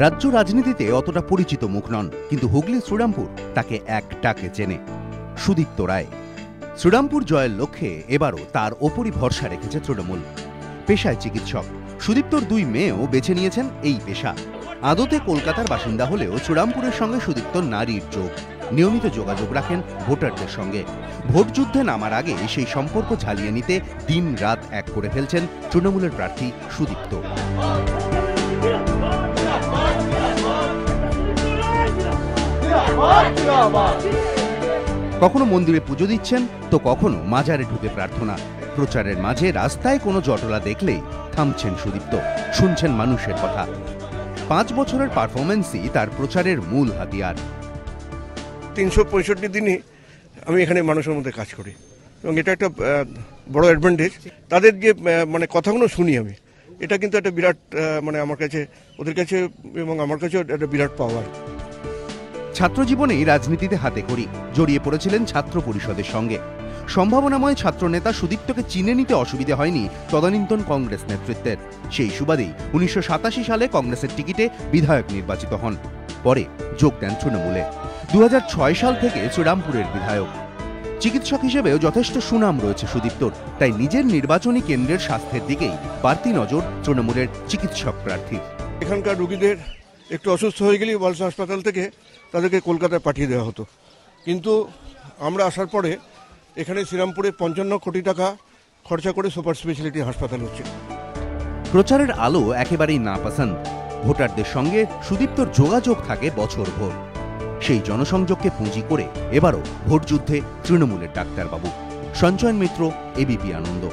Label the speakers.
Speaker 1: রাজ্য রাজনীতিতে অতটা পরিচিত মুখ নন, কিন্তু হুগলি শ্রীরামপুর তাকে এক টাকে চেনে, সুদীপ্ত রায়। শ্রীরামপুর জয়ের লক্ষ্যে এবারও তার ওপরই ভরসা রেখেছে তৃণমূল। পেশায় চিকিৎসক, সুদীপ্তর 2 মেয়েও বেছে নিয়েছেন এই পেশা। আদতে কলকাতার বাসিন্দা হলেও শ্রীরামপুরের সঙ্গে সুদীপ্তর নারীর যোগ। নিয়মিত যোগাযোগ রাখেন ভোটারদের সঙ্গে। ভোট যুদ্ধে নামার আগে সেই সম্পর্ক ঝালিয়ে নিতে দিন রাত এক করে ফেলছেন তৃণমূলের প্রার্থী সুদীপ্ত। কখনো মন্দিরে পুজো দিচ্ছেন, তো কখনো মাজারে ঢুকে প্রার্থনা। প্রচারের মাঝে রাস্তায় কোনো জটলা দেখলেই থামছেন সুদীপ্ত, শুনছেন মানুষের কথা। 5 বছরের পারফরমেন্সই তার প্রচারের মূল হাতিয়ার।
Speaker 2: 365 দিনই আমি এখানে মানুষের মধ্যে কাজ করি এবং এটা একটা বড় অ্যাডভান্টেজ। তাদের যে কথাগুলো শুনি আমি, এটা কিন্তু একটা বিরাট আমার কাছে, ওদের কাছে এবং আমার কাছেও একটা বিরাট পাওয়ার।
Speaker 1: ছাত্রজীবনেই রাজনীতিতে হাতে খড়ি, জড়িয়ে পড়েছিলেন ছাত্র পরিষদের সঙ্গে। সম্ভাবনাময় ছাত্রনেতা সুদীপ্তকে চিনে নিতে অসুবিধে হয়নি তদানীন্তন কংগ্রেস নেতৃত্বের। সেই সুবাদেই 1987 সালে কংগ্রেসের টিকিটে বিধায়ক নির্বাচিত হন। পরে যোগ দেন তৃণমূলে। 2006 সাল থেকে শ্রীরামপুরের বিধায়ক। চিকিৎসক হিসেবেও যথেষ্ট সুনাম রয়েছে সুদীপ্তর, তাই নিজের নির্বাচনী কেন্দ্রের স্বাস্থ্যের দিকেই বাড়তি নজর তৃণমূলের চিকিৎসক প্রার্থী।
Speaker 2: এখানকার রোগীদের একটু অসুস্থ হয়ে গেলেই ওয়ালসা হাসপাতাল থেকে তাদেরকে কলকাতায় পাঠিয়ে দেওয়া হতো, কিন্তু আমরা আসার পরে এখানে শ্রীরামপুরে 55 কোটি টাকা খরচা করে সুপার স্পেশালিটি হাসপাতাল হচ্ছে।
Speaker 1: প্রচারের আলো একেবারেই নাপসন্দ। ভোটারদের সঙ্গে সুদীপ্তর যোগাযোগ থাকে বছরভর। সেই জনসংযোগকে পুঁজি করে এবারও ভোট যুদ্ধে তৃণমূলের ডাক্তারবাবু। সঞ্জয় মিত্র, এবিপি আনন্দ।